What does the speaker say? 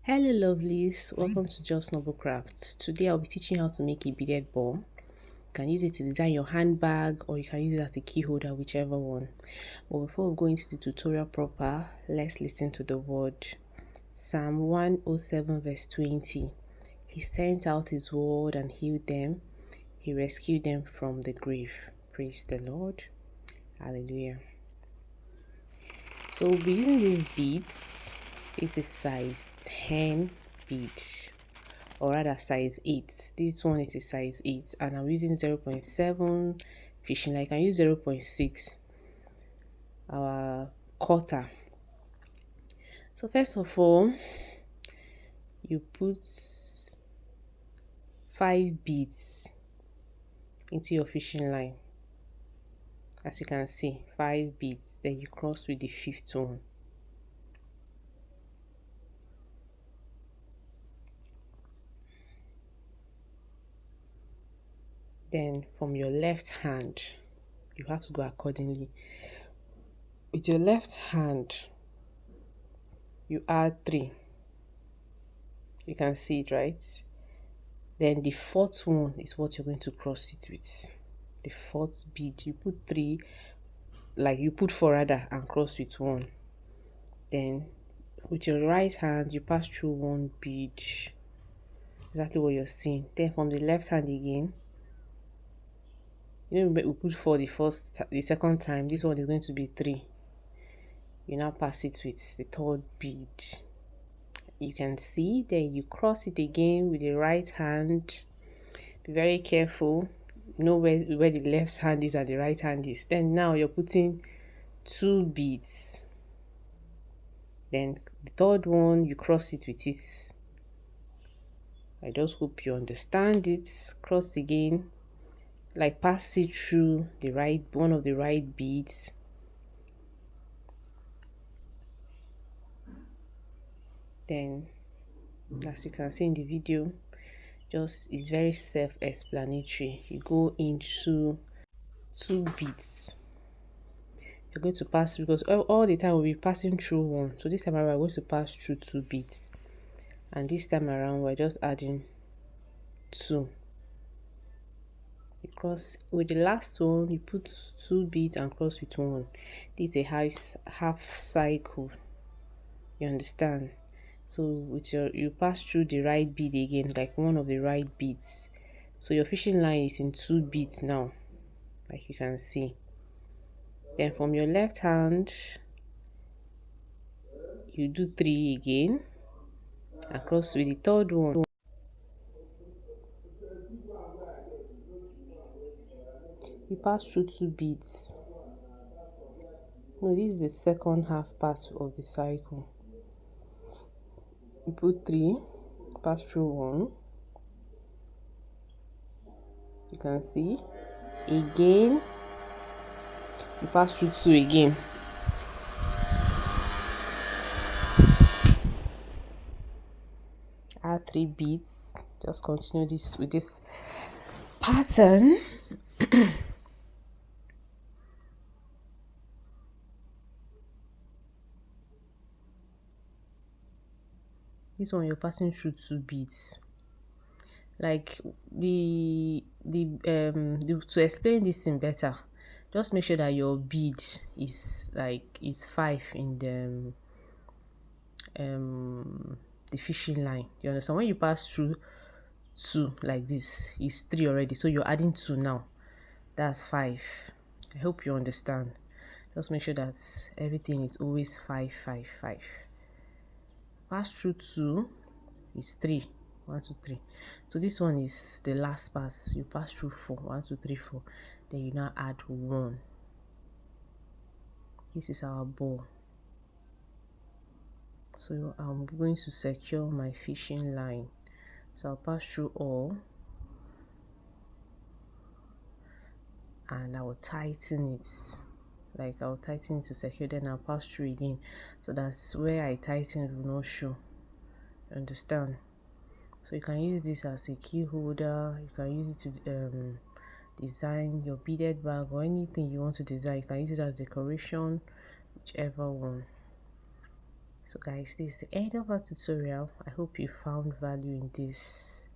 Hello lovelies, welcome to Just Noble Crafts. Today I'll be teaching you how to make a beaded ball. You can use it to design your handbag or you can use it as a key holder, whichever one. But before we go into the tutorial proper, let's listen to the word. Psalm 107 verse 20. He sent out his word and healed them. He rescued them from the grave. Praise the Lord. Hallelujah. So we'll be using these beads. It's a size 10 bead, or rather size 8. This one is a size 8 and I'm using 0.7 fishing line. I can use 0.6 our quarter. So first of all, you put 5 beads into your fishing line. As you can see, 5 beads, then you cross with the 5th one. Then from your left hand, you have to go accordingly. With your left hand, you add 3. You can see it, right? Then the 4th one is what you're going to cross it with. The 4th bead, you put 3, like you put 4 rather, and cross with 1. Then with your right hand, you pass through 1 bead. Exactly what you're seeing. Then from the left hand again, we put 4 the second time. This one is going to be 3. You now pass it with the 3rd bead. You can see, then you cross it again with the right hand. Be very careful, know where the left hand is and the right hand is. Then now you're putting 2 beads. Then the 3rd one, you cross it with it. I just hope you understand it. Cross again, like pass it through the one of the right beads. Then as you can see in the video, it's very self-explanatory. You go into 2 beads. You're going to pass, because all the time we'll be passing through 1. So this time around we're going to pass through 2 beads, and this time around we're just adding 2. You cross with the last one, you put 2 beads and cross with 1. This is a half cycle, you understand? So with you pass through the right bead again, like one of the right beads. So your fishing line is in 2 beads now, like you can see. Then from your left hand, you do 3 again and cross with the 3rd one. You pass through 2 beads. No, this is the second half pass of the cycle. You put 3, pass through 1. You can see. Again, you pass through 2 again. Add 3 beads. Just continue this with this pattern. This one you're passing through 2 beads. Like to explain this thing better, just make sure that your bead is 5 in the fishing line. You understand? When you pass through 2 like this, it's 3 already, so you're adding 2 now. That's 5. I hope you understand. Just make sure that everything is always 5 5 5. Pass through 2 is 3. 1 2 3. So this one is the last pass. You pass through 4. 1 2 3 4. Then you now add 1. This is our ball. So I'm going to secure my fishing line. So I'll pass through all and I will tighten it. Like I'll tighten it to secure, then I'll pass through again. So that's where I tighten will not show. Understand? So you can use this as a key holder. You can use it to design your beaded bag or anything you want to design. You can use it as decoration, whichever one. So guys, this is the end of our tutorial. I hope you found value in this